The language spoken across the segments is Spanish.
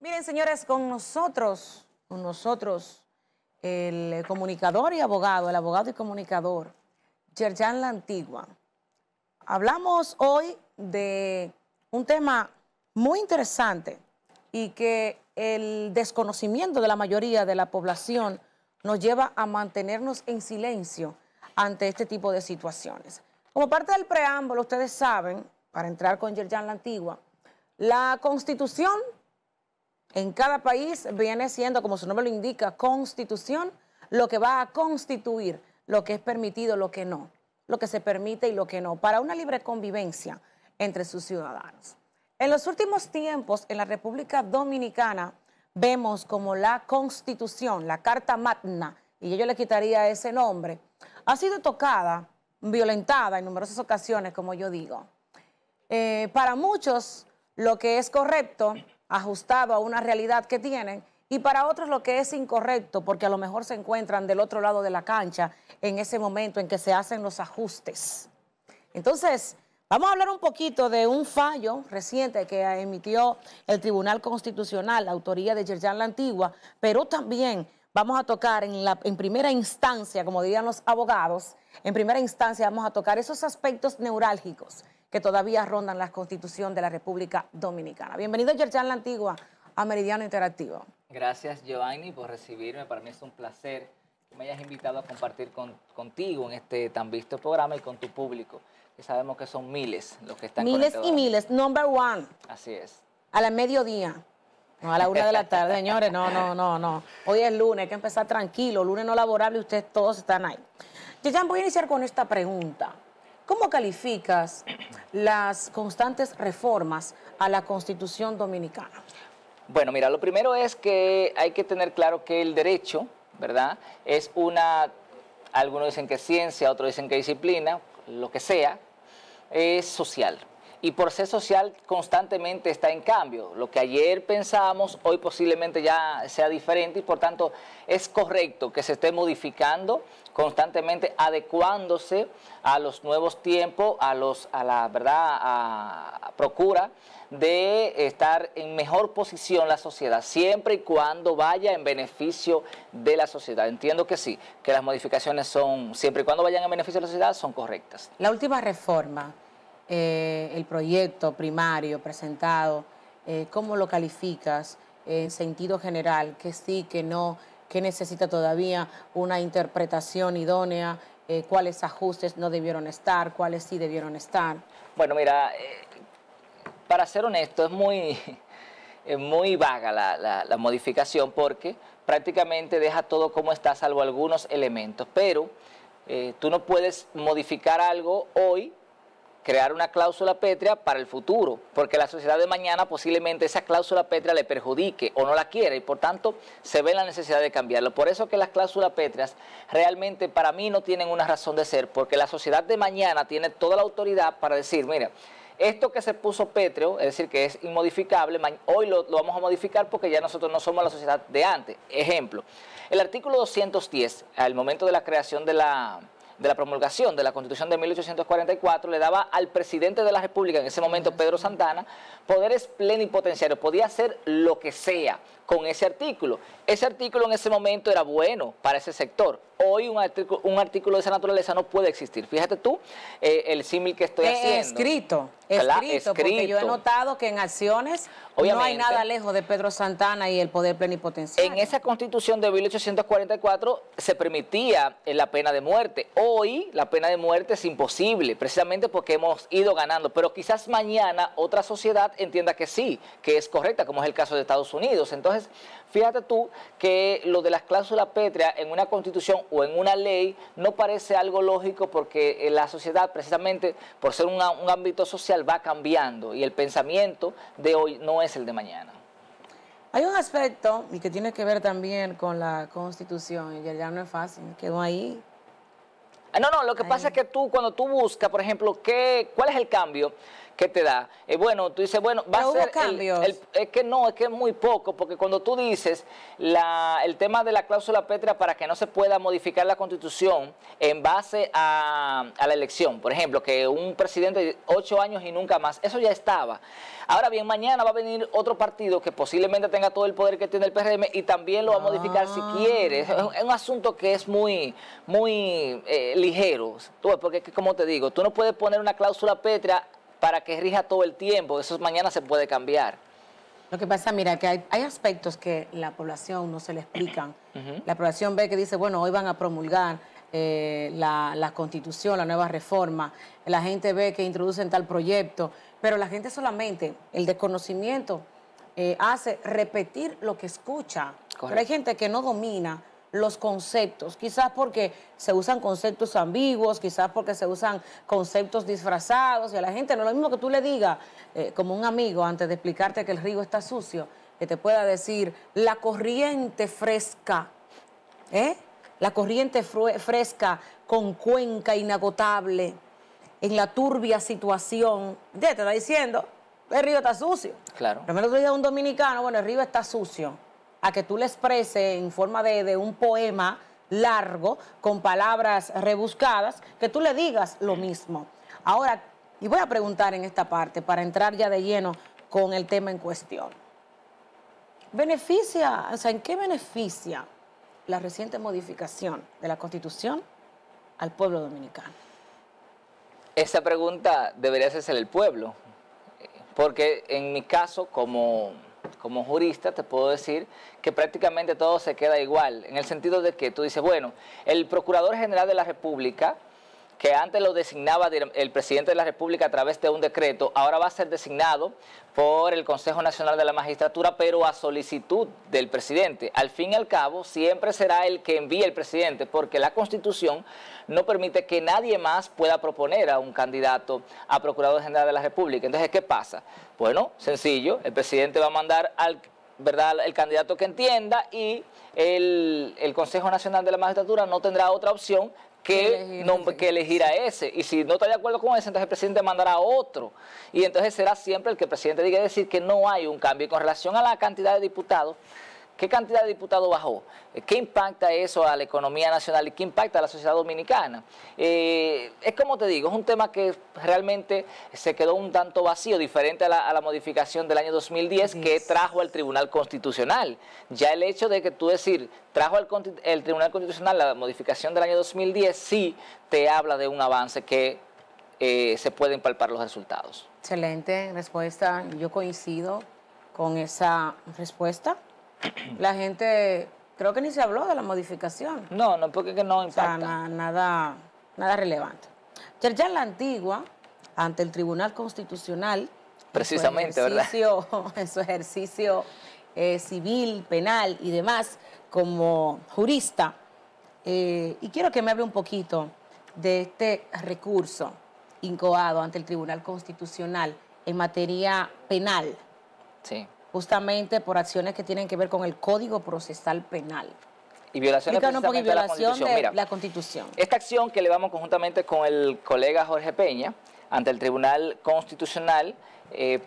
Miren, señores, con nosotros, el comunicador y abogado, el abogado y comunicador, Yerjan La Antigua. Hablamos hoy de un tema muy interesante y que el desconocimiento de la mayoría de la población nos lleva a mantenernos en silencio ante este tipo de situaciones. Como parte del preámbulo, ustedes saben, para entrar con Yerjan La Antigua, la Constitución en cada país viene siendo, como su nombre lo indica, constitución, lo que va a constituir lo que es permitido, lo que no, lo que se permite y lo que no, para una libre convivencia entre sus ciudadanos. En los últimos tiempos, en la República Dominicana, vemos como la Constitución, la Carta Magna, y yo le quitaría ese nombre, ha sido tocada, violentada en numerosas ocasiones, como yo digo. Para muchos, lo que es correcto, ajustado a una realidad que tienen, y para otros lo que es incorrecto, porque a lo mejor se encuentran del otro lado de la cancha en ese momento en que se hacen los ajustes. Entonces, vamos a hablar un poquito de un fallo reciente que emitió el Tribunal Constitucional, la autoría de Yerjan La Antigua, pero también vamos a tocar en primera instancia, como dirían los abogados, en primera instancia vamos a tocar esos aspectos neurálgicos que todavía rondan la Constitución de la República Dominicana. Bienvenido, Yerjan La Antigua, a Meridiano Interactivo. Gracias, Giovanni, por recibirme. Para mí es un placer que me hayas invitado a compartir contigo en este tan visto programa y con tu público, que sabemos que son miles los que están conectados. Miles y miles, number one. Así es. A la mediodía. No, a la 1 de la tarde, señores, no. Hoy es lunes, hay que empezar tranquilo, lunes no laborable y ustedes todos están ahí. Yerjan, voy a iniciar con esta pregunta. ¿Cómo calificas las constantes reformas a la Constitución Dominicana? Bueno, mira, lo primero es que hay que tener claro que el derecho, ¿verdad?, es algunos dicen que es ciencia, otros dicen que es disciplina, lo que sea, es social. Y por ser social constantemente está en cambio. Lo que ayer pensábamos, hoy posiblemente ya sea diferente y por tanto es correcto que se esté modificando constantemente, adecuándose a los nuevos tiempos, a procura de estar en mejor posición la sociedad, siempre y cuando vaya en beneficio de la sociedad. Entiendo que sí, que las modificaciones son, siempre y cuando vayan en beneficio de la sociedad, son correctas. La última reforma, el proyecto primario presentado, ¿cómo lo calificas en sentido general? Que sí, que no, que necesita todavía una interpretación idónea, cuáles ajustes no debieron estar, cuáles sí debieron estar. Bueno, mira, para ser honesto, es muy vaga la modificación porque prácticamente deja todo como está, salvo algunos elementos, pero tú no puedes modificar algo hoy, crear una cláusula pétrea para el futuro, porque la sociedad de mañana posiblemente esa cláusula pétrea le perjudique o no la quiera y por tanto se ve la necesidad de cambiarlo. Por eso que las cláusulas pétreas realmente para mí no tienen una razón de ser, porque la sociedad de mañana tiene toda la autoridad para decir, mira, esto que se puso pétreo, es decir, que es inmodificable, hoy lo vamos a modificar porque ya nosotros no somos la sociedad de antes. Ejemplo, el artículo 210, al momento de la creación de la promulgación de la Constitución de 1844, le daba al presidente de la República, en ese momento Pedro Santana, poderes plenipotenciarios, podía hacer lo que sea con ese artículo. Ese artículo en ese momento era bueno para ese sector. Hoy un artículo de esa naturaleza no puede existir. Fíjate tú el símil que estoy haciendo. Escrito, porque yo he notado que en acciones obviamente, no hay nada lejos de Pedro Santana y el poder plenipotenciario. En esa Constitución de 1844 se permitía la pena de muerte. Hoy la pena de muerte es imposible, precisamente porque hemos ido ganando. Pero quizás mañana otra sociedad entienda que sí, que es correcta, como es el caso de Estados Unidos. Entonces, fíjate tú que lo de las cláusulas pétreas en una Constitución o en una ley no parece algo lógico porque la sociedad, precisamente por ser un ámbito social, va cambiando y el pensamiento de hoy no es el de mañana. Hay un aspecto y que tiene que ver también con la Constitución, y ya no es fácil, quedó ahí. No, lo que pasa es que cuando tú buscas, por ejemplo, ¿cuál es el cambio ¿qué te da? Bueno, tú dices, bueno, va a ser cambios. es que no, es que es muy poco, porque cuando tú dices el tema de la cláusula pétrea para que no se pueda modificar la Constitución en base a la elección, por ejemplo, que un presidente de 8 años y nunca más, eso ya estaba. Ahora bien, mañana va a venir otro partido que posiblemente tenga todo el poder que tiene el PRM y también lo va a modificar si quiere. Es un asunto que es muy ligero, porque como te digo, tú no puedes poner una cláusula pétrea para que rija todo el tiempo, eso mañana se puede cambiar. Lo que pasa, mira, que hay aspectos que la población no se le explican. La población ve que dice, bueno, hoy van a promulgar la Constitución, la nueva reforma. La gente ve que introducen tal proyecto, pero la gente solamente, el desconocimiento, hace repetir lo que escucha. Correcto. Pero hay gente que no domina los conceptos, quizás porque se usan conceptos ambiguos, quizás porque se usan conceptos disfrazados, y a la gente no es lo mismo que tú le digas, como un amigo, antes de explicarte que el río está sucio, que te pueda decir, la corriente fresca, la corriente fresca con cuenca inagotable, en la turbia situación, ya te está diciendo, el río está sucio. Claro. Primero tú dices a un dominicano, bueno, el río está sucio, a que tú le expreses en forma de un poema largo, con palabras rebuscadas, que tú le digas lo mismo. Ahora, y voy a preguntar en esta parte, para entrar ya de lleno con el tema en cuestión. ¿Beneficia, o sea, en qué beneficia la reciente modificación de la Constitución al pueblo dominicano? Esa pregunta debería hacerse el pueblo, porque en mi caso, como jurista, te puedo decir que prácticamente todo se queda igual, en el sentido de que tú dices, bueno, el Procurador General de la República, que antes lo designaba el presidente de la República a través de un decreto, ahora va a ser designado por el Consejo Nacional de la Magistratura, pero a solicitud del presidente. Al fin y al cabo, siempre será el que envíe el presidente, porque la Constitución no permite que nadie más pueda proponer a un candidato a Procurador General de la República. Entonces, ¿qué pasa? Bueno, sencillo, el presidente va a mandar el candidato que entienda y el Consejo Nacional de la Magistratura no tendrá otra opción que elegir a ese. Y si no está de acuerdo con ese, entonces el presidente mandará a otro. Y entonces será siempre el que el presidente diga, decir que no hay un cambio. Y con relación a la cantidad de diputados, ¿qué cantidad de diputados bajó? ¿Qué impacta eso a la economía nacional y qué impacta a la sociedad dominicana? Es como te digo, es un tema que realmente se quedó un tanto vacío, diferente a la modificación del año 2010 que trajo al Tribunal Constitucional. Ya el hecho de que tú decir, trajo el Tribunal Constitucional la modificación del año 2010, sí te habla de un avance que se pueden palpar los resultados. Excelente respuesta, yo coincido con esa respuesta. La gente, creo que ni se habló de la modificación. No, porque no impacta. O sea, nada relevante. Yerjan La Antigua, ante el Tribunal Constitucional, precisamente, en su ejercicio civil, penal y demás, como jurista, y quiero que me hable un poquito de este recurso incoado ante el Tribunal Constitucional en materia penal. Sí. Justamente por acciones que tienen que ver con el Código Procesal Penal. Y violaciones precisamente de la Constitución. Mira, la Constitución. Esta acción que llevamos conjuntamente con el colega Jorge Peña ante el Tribunal Constitucional,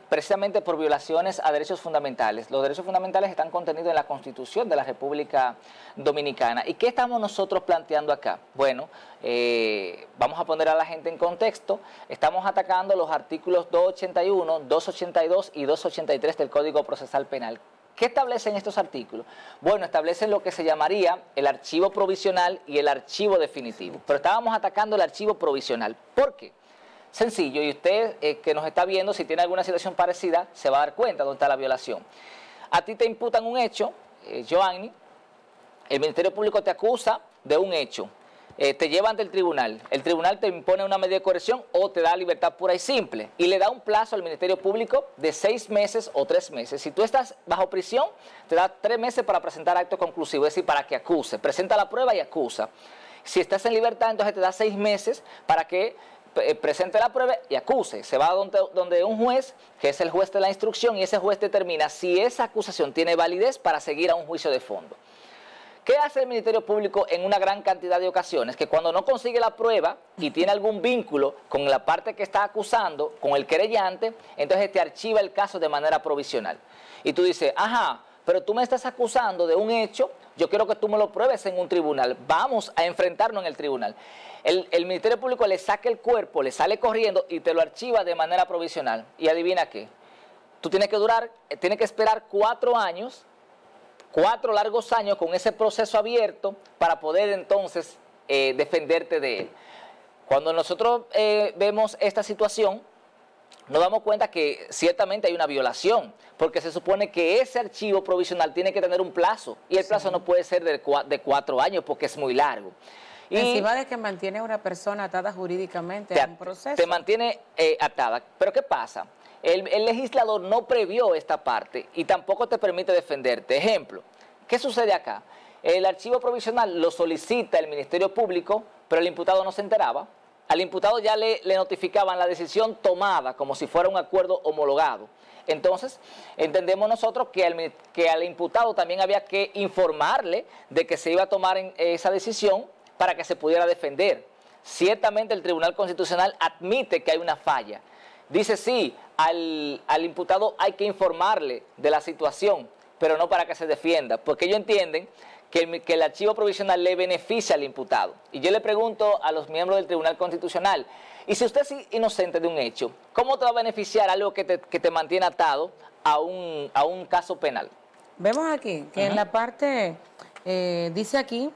precisamente por violaciones a derechos fundamentales. Los derechos fundamentales están contenidos en la Constitución de la República Dominicana. ¿Y qué estamos nosotros planteando acá? Bueno, vamos a poner a la gente en contexto. Estamos atacando los artículos 281, 282 y 283 del Código Procesal Penal. ¿Qué establecen estos artículos? Bueno, establecen lo que se llamaría el archivo provisional y el archivo definitivo. Pero estábamos atacando el archivo provisional. ¿Por qué? Sencillo, y usted que nos está viendo, si tiene alguna situación parecida, se va a dar cuenta dónde está la violación. A ti te imputan un hecho, Joanny, el Ministerio Público te acusa de un hecho, te lleva ante el tribunal te impone una medida de corrección o te da libertad pura y simple, y le da un plazo al Ministerio Público de 6 meses o 3 meses. Si tú estás bajo prisión, te da 3 meses para presentar acto conclusivo, es decir, para que acuse, presenta la prueba y acusa. Si estás en libertad, entonces te da 6 meses para que presente la prueba y acuse. Se va donde un juez, que es el juez de la instrucción, y ese juez determina si esa acusación tiene validez para seguir a un juicio de fondo. ¿Qué hace el Ministerio Público en una gran cantidad de ocasiones? Que cuando no consigue la prueba y tiene algún vínculo con la parte que está acusando, con el querellante, entonces te archiva el caso de manera provisional. Y tú dices, ajá, pero tú me estás acusando de un hecho, yo quiero que tú me lo pruebes en un tribunal, vamos a enfrentarnos en el tribunal. El Ministerio Público le saca el cuerpo, le sale corriendo y te lo archiva de manera provisional. Y adivina qué, tú tienes que esperar 4 años, 4 largos años con ese proceso abierto para poder entonces defenderte de él. Cuando nosotros vemos esta situación, nos damos cuenta que ciertamente hay una violación, porque se supone que ese archivo provisional tiene que tener un plazo, y el plazo no puede ser de 4 años porque es muy largo. Y encima de que mantiene a una persona atada jurídicamente a un proceso. Te mantiene atada. Pero ¿qué pasa? El legislador no previó esta parte y tampoco te permite defenderte. Ejemplo, ¿qué sucede acá? El archivo provisional lo solicita el Ministerio Público, pero el imputado no se enteraba. Al imputado ya le notificaban la decisión tomada como si fuera un acuerdo homologado. Entonces, entendemos nosotros que al imputado también había que informarle de que se iba a tomar esa decisión para que se pudiera defender. Ciertamente el Tribunal Constitucional admite que hay una falla. Dice sí, al imputado hay que informarle de la situación, pero no para que se defienda, porque ellos entienden que el archivo provisional le beneficia al imputado. Y yo le pregunto a los miembros del Tribunal Constitucional, y si usted es inocente de un hecho, ¿cómo te va a beneficiar algo que te mantiene atado a un caso penal? Vemos aquí que en la parte, dice aquí,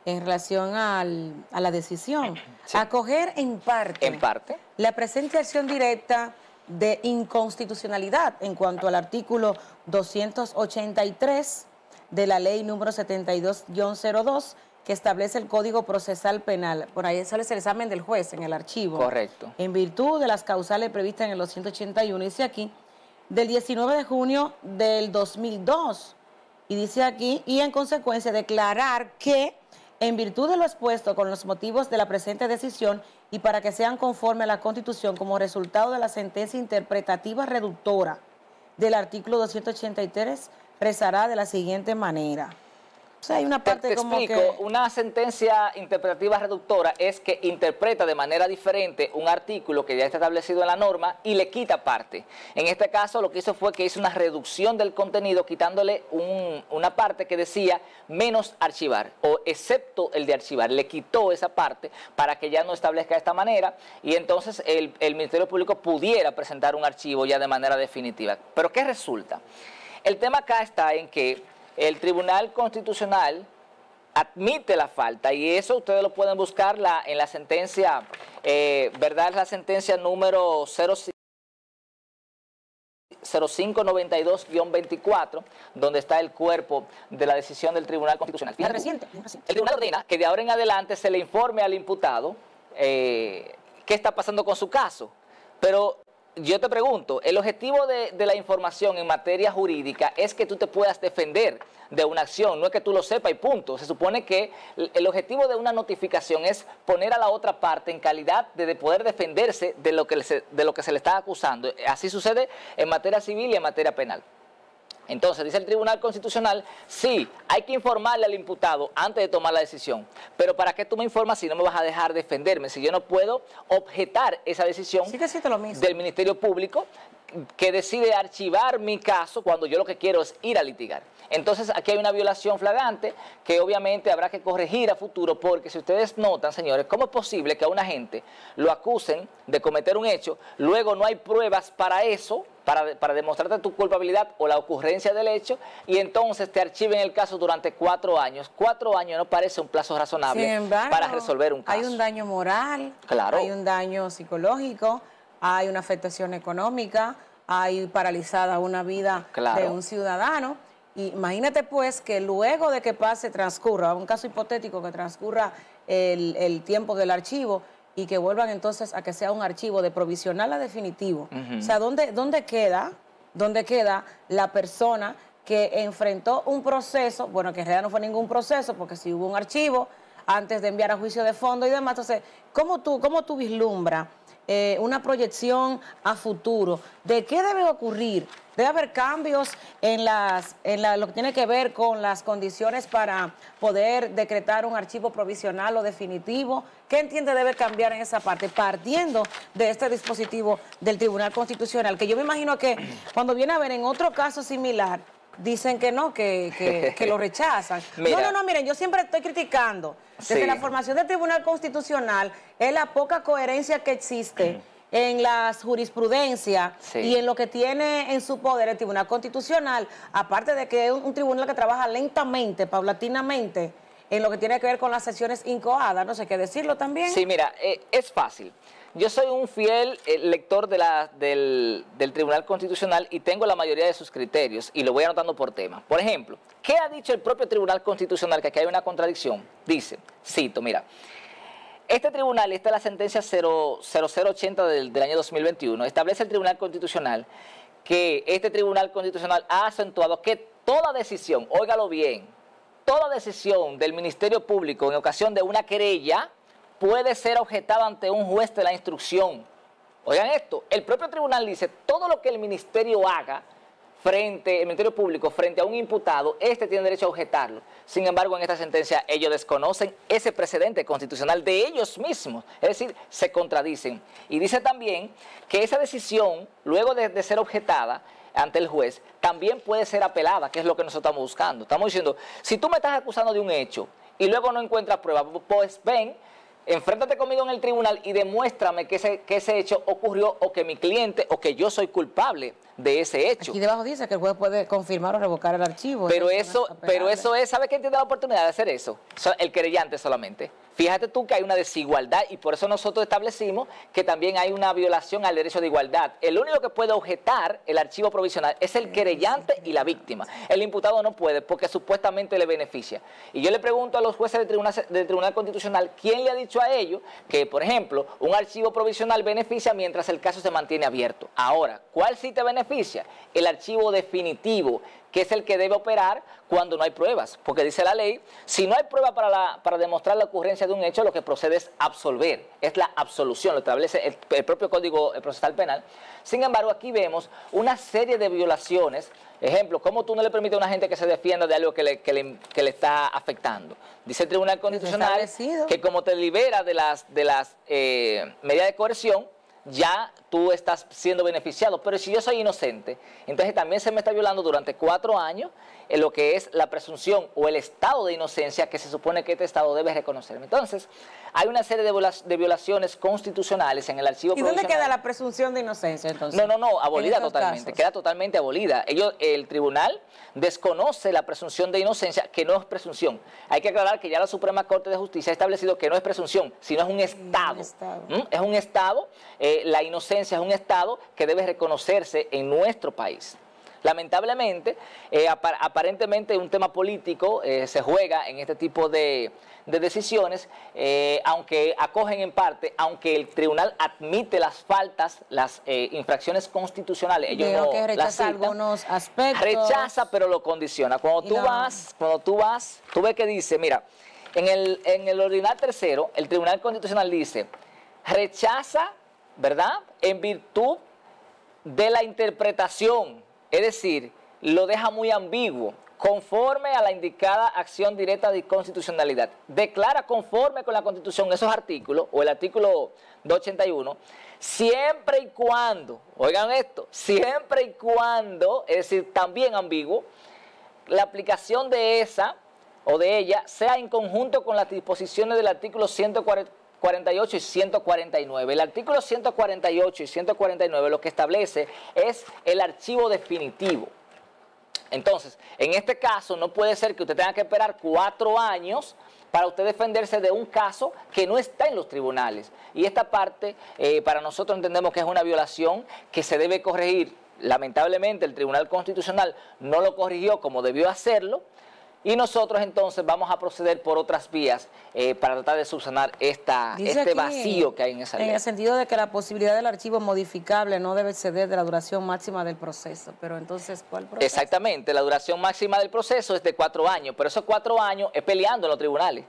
en relación a la decisión, sí, acoger en parte la presente acción directa de inconstitucionalidad en cuanto al artículo 283 de la ley número 72-02 que establece el Código Procesal Penal. Por ahí sale el examen del juez en el archivo. Correcto. En virtud de las causales previstas en el 281, dice aquí, del 19 de junio del 2002. Y dice aquí, y en consecuencia declarar que en virtud de lo expuesto con los motivos de la presente decisión y para que sean conforme a la Constitución como resultado de la sentencia interpretativa reductora del artículo 283, rezará de la siguiente manera. O sea, hay una parte te como explico, que... Una sentencia interpretativa reductora es que interpreta de manera diferente un artículo que ya está establecido en la norma y le quita parte. En este caso lo que hizo fue que hizo una reducción del contenido quitándole una parte que decía menos archivar o excepto el de archivar. Le quitó esa parte para que ya no establezca de esta manera y entonces el Ministerio Público pudiera presentar un archivo ya de manera definitiva. ¿Pero qué resulta? El tema acá está en que el Tribunal Constitucional admite la falta y eso ustedes lo pueden buscar en la sentencia, ¿verdad? Es la sentencia número 0592-24, donde está el cuerpo de la decisión del Tribunal Constitucional. Es reciente. El Tribunal ordena que de ahora en adelante se le informe al imputado qué está pasando con su caso, pero yo te pregunto, el objetivo de la información en materia jurídica es que tú te puedas defender de una acción, no es que tú lo sepas y punto. Se supone que el objetivo de una notificación es poner a la otra parte en calidad de poder defenderse de lo que se le está acusando. Así sucede en materia civil y en materia penal. Entonces, dice el Tribunal Constitucional, sí, hay que informarle al imputado antes de tomar la decisión. Pero ¿para qué tú me informas si no me vas a dejar defenderme? Si yo no puedo objetar esa decisión del Ministerio Público que decide archivar mi caso cuando yo lo que quiero es ir a litigar. Entonces, aquí hay una violación flagrante que obviamente habrá que corregir a futuro, porque si ustedes notan, señores, ¿cómo es posible que a una gente lo acusen de cometer un hecho, luego no hay pruebas para eso, para demostrarte tu culpabilidad o la ocurrencia del hecho, y entonces te archiven el caso durante 4 años? 4 años no parece un plazo razonable para resolver un caso. Hay un daño moral, claro, hay un daño psicológico, hay una afectación económica, hay paralizada una vida de un ciudadano. Y imagínate pues que luego de que transcurra, un caso hipotético que transcurra el tiempo del archivo y que vuelvan entonces a que sea un archivo de provisional a definitivo. O sea, ¿dónde queda la persona que enfrentó un proceso? Bueno, que en realidad no fue ningún proceso, porque si hubo un archivo antes de enviar a juicio de fondo y demás. Entonces, ¿cómo tú vislumbras una proyección a futuro de qué debe ocurrir. Debe haber cambios en lo que tiene que ver con las condiciones para poder decretar un archivo provisional o definitivo. ¿Qué entiende debe cambiar en esa parte? Partiendo de este dispositivo del Tribunal Constitucional, que yo me imagino que cuando viene a ver en otro caso similar, dicen que no, que lo rechazan. Mira, No, miren, yo siempre estoy criticando desde la formación del Tribunal Constitucional es la poca coherencia que existe en la jurisprudencia y en lo que tiene en su poder el Tribunal Constitucional, aparte de que es un tribunal que trabaja lentamente, paulatinamente, en lo que tiene que ver con las sesiones incoadas, no sé qué decirlo también. Sí, mira, es fácil. Yo soy un fiel lector del Tribunal Constitucional y tengo la mayoría de sus criterios y lo voy anotando por tema. Por ejemplo, ¿qué ha dicho el propio Tribunal Constitucional? Que aquí hay una contradicción. Dice, cito, mira, este tribunal, esta es la sentencia 0080 del año 2021, establece el Tribunal Constitucional que este Tribunal Constitucional ha acentuado que toda decisión, óigalo bien, toda decisión del Ministerio Público en ocasión de una querella puede ser objetada ante un juez de la instrucción. Oigan esto, el propio tribunal dice, todo lo que el Ministerio haga el Ministerio Público frente a un imputado, este tiene derecho a objetarlo. Sin embargo, en esta sentencia ellos desconocen ese precedente constitucional de ellos mismos, es decir, se contradicen. Y dice también que esa decisión, luego de ser objetada ante el juez, también puede ser apelada, que es lo que nosotros estamos buscando. Estamos diciendo, si tú me estás acusando de un hecho y luego no encuentras pruebas, pues ven, enfréntate conmigo en el tribunal y demuéstrame que ese hecho ocurrió o que mi cliente o que yo soy culpable de ese hecho. Aquí debajo dice que el juez puede confirmar o revocar el archivo. Pero eso es, ¿sabe quién tiene la oportunidad de hacer eso? El querellante solamente. Fíjate tú que hay una desigualdad y por eso nosotros establecimos que también hay una violación al derecho de igualdad. El único que puede objetar el archivo provisional es el querellante y la víctima. El imputado no puede porque supuestamente le beneficia. Y yo le pregunto a los jueces del Tribunal Constitucional, ¿quién le ha dicho a ellos que, por ejemplo, un archivo provisional beneficia mientras el caso se mantiene abierto? Ahora, ¿cuál sí te beneficia? El archivo definitivo, que es el que debe operar cuando no hay pruebas, porque dice la ley, si no hay prueba para demostrar la ocurrencia de un hecho, lo que procede es absolver, es la absolución, lo establece el propio Código Procesal Penal. Sin embargo, aquí vemos una serie de violaciones. Ejemplo, ¿cómo tú no le permites a una gente que se defienda de algo que le está afectando? Dice el Tribunal Constitucional que como te libera de las medidas de coerción, ya tú estás siendo beneficiado. Pero si yo soy inocente, entonces también se me está violando durante 4 años en lo que es la presunción o el estado de inocencia que se supone que este estado debe reconocerme. Entonces, hay una serie de violaciones constitucionales en el archivo provisional. ¿Y dónde queda la presunción de inocencia entonces? No, abolida totalmente, queda totalmente abolida. El tribunal desconoce la presunción de inocencia, que no es presunción. Hay que aclarar que ya la Suprema Corte de Justicia ha establecido que no es presunción, sino es un estado. Es un estado, la inocencia es un estado que debe reconocerse en nuestro país. Lamentablemente, aparentemente un tema político se juega en este tipo de decisiones, aunque acogen en parte, aunque el tribunal admite las faltas, las infracciones constitucionales, ellos no que rechaza algunos aspectos. Rechaza, pero lo condiciona. Cuando tú ves que dice, mira, en el ordinal tercero, el Tribunal Constitucional dice, rechaza, ¿verdad?, en virtud de la interpretación. Es decir, lo deja muy ambiguo, conforme a la indicada acción directa de constitucionalidad. Declara conforme con la Constitución esos artículos, o el artículo 281, siempre y cuando, oigan esto, siempre y cuando, es decir, también ambiguo, la aplicación de esa o de ella sea en conjunto con las disposiciones del artículo 148 y 149. El artículo 148 y 149 lo que establece es el archivo definitivo. Entonces, en este caso no puede ser que usted tenga que esperar 4 años para usted defenderse de un caso que no está en los tribunales. Y esta parte, para nosotros entendemos que es una violación que se debe corregir. Lamentablemente el Tribunal Constitucional no lo corrigió como debió hacerlo. Y nosotros entonces vamos a proceder por otras vías para tratar de subsanar este vacío que hay en esa ley. En el sentido de que la posibilidad del archivo modificable no debe exceder de la duración máxima del proceso. Pero entonces, ¿cuál proceso? Exactamente, la duración máxima del proceso es de 4 años, pero esos 4 años es peleando en los tribunales.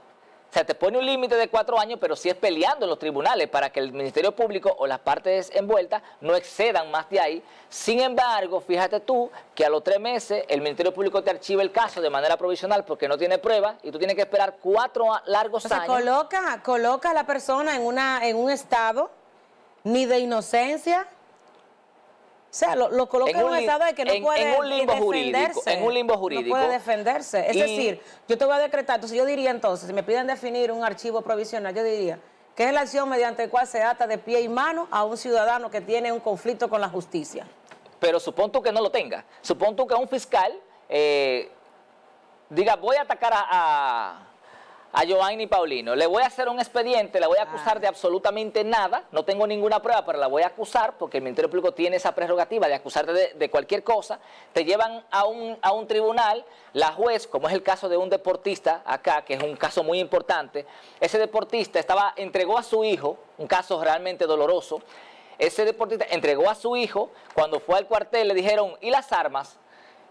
O sea, te pone un límite de 4 años, pero sí es peleando en los tribunales para que el Ministerio Público o las partes envueltas no excedan más de ahí. Sin embargo, fíjate tú que a los 3 meses el Ministerio Público te archiva el caso de manera provisional porque no tiene pruebas y tú tienes que esperar 4 largos años. Coloca a la persona en un estado ni de inocencia. O sea, lo coloca en un estado de que no puede defenderse. En un limbo jurídico. No puede defenderse. Es decir, yo te voy a decretar, entonces yo diría entonces, si me piden definir un archivo provisional, yo diría que es la acción mediante la cual se ata de pie y mano a un ciudadano que tiene un conflicto con la justicia. Pero supón tú que no lo tenga. Supón tú que un fiscal diga, voy a atacar a Joanny Paulino, le voy a hacer un expediente, la voy a acusar de absolutamente nada, no tengo ninguna prueba, pero la voy a acusar porque el Ministerio Público tiene esa prerrogativa de acusarte de cualquier cosa, te llevan a un tribunal, la juez, como es el caso de un deportista acá, que es un caso muy importante, ese deportista entregó a su hijo, un caso realmente doloroso, ese deportista entregó a su hijo, cuando fue al cuartel le dijeron, ¿y las armas?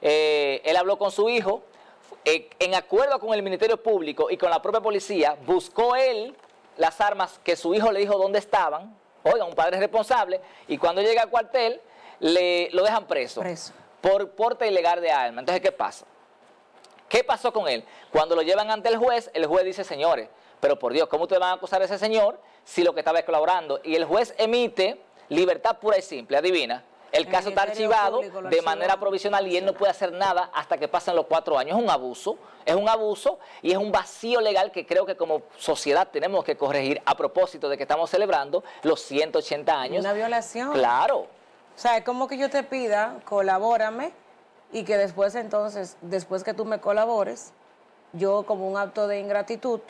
Él habló con su hijo, en acuerdo con el Ministerio Público y con la propia policía, buscó él las armas que su hijo le dijo dónde estaban, oigan, un padre responsable, y cuando llega al cuartel lo dejan preso por porte ilegal de armas. Entonces, ¿qué pasa? ¿Qué pasó con él? Cuando lo llevan ante el juez dice, señores, pero por Dios, ¿cómo ustedes van a acusar a ese señor si lo que estaba es colaborando? Y el juez emite libertad pura y simple, adivina. El caso está archivado de manera provisional y él no puede hacer nada hasta que pasen los 4 años. Es un abuso y es un vacío legal que creo que como sociedad tenemos que corregir a propósito de que estamos celebrando los 180 años. Una violación. Claro. O sea, es como que yo te pida, colabórame, y que después entonces, después que tú me colabores, yo como un acto de ingratitud,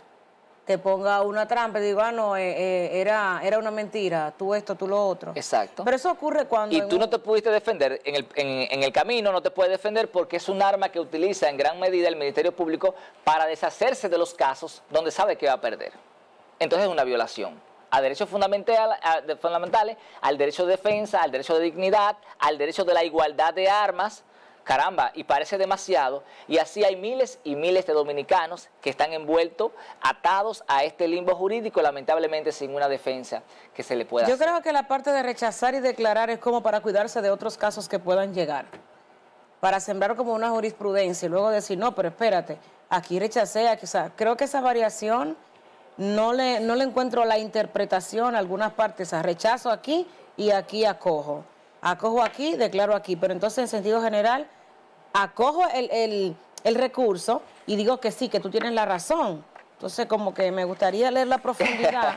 te ponga una trampa y digo, no, era una mentira, tú esto, tú lo otro. Exacto. Pero eso ocurre cuando... Y tú no te pudiste defender, en el camino no te puedes defender porque es un arma que utiliza en gran medida el Ministerio Público para deshacerse de los casos donde sabe que va a perder. Entonces es una violación a derechos fundamentales, al derecho de defensa, al derecho de dignidad, al derecho de la igualdad de armas. Caramba, y parece demasiado, y así hay miles y miles de dominicanos que están envueltos, atados a este limbo jurídico, lamentablemente sin una defensa que se le pueda hacer. Yo creo que la parte de rechazar y declarar es como para cuidarse de otros casos que puedan llegar, para sembrar como una jurisprudencia y luego decir, no, pero espérate, aquí rechacé, aquí, o sea, creo que esa variación no le encuentro la interpretación a algunas partes, o sea, rechazo aquí y aquí acojo. Acojo aquí, declaro aquí, pero entonces en sentido general, acojo el recurso y digo que sí, que tú tienes la razón. Entonces como que me gustaría leer la profundidad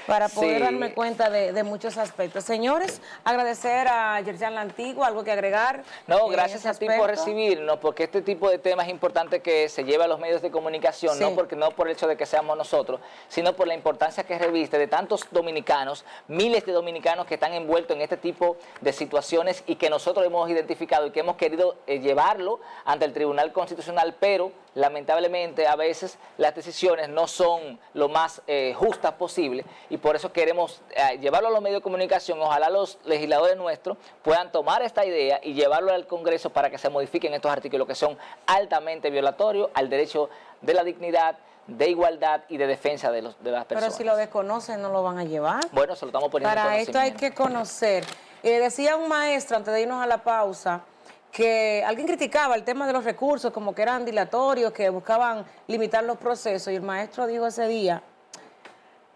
para poder darme cuenta de muchos aspectos. Señores, agradecer a Yerjan La Antigua, algo que agregar. No, gracias a ti por recibirnos, porque este tipo de temas es importante que se lleve a los medios de comunicación, no por el hecho de que seamos nosotros, sino por la importancia que reviste de tantos dominicanos, miles de dominicanos que están envueltos en este tipo de situaciones y que nosotros hemos identificado y que hemos querido llevarlo ante el Tribunal Constitucional, pero lamentablemente a veces las decisiones no son lo más justas posible y por eso queremos llevarlo a los medios de comunicación. Ojalá los legisladores nuestros puedan tomar esta idea y llevarlo al Congreso para que se modifiquen estos artículos que son altamente violatorios al derecho de la dignidad, de igualdad y de defensa de las personas. Pero si lo desconocen, ¿no lo van a llevar? Bueno, se lo estamos poniendo en conocimiento. Para esto hay que conocer. Decía un maestro, antes de irnos a la pausa, que alguien criticaba el tema de los recursos, como que eran dilatorios, que buscaban limitar los procesos, y el maestro dijo ese día,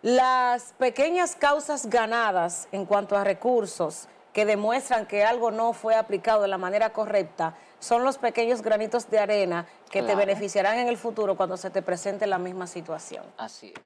las pequeñas causas ganadas en cuanto a recursos que demuestran que algo no fue aplicado de la manera correcta, son los pequeños granitos de arena que te beneficiarán en el futuro cuando se te presente la misma situación. Así es.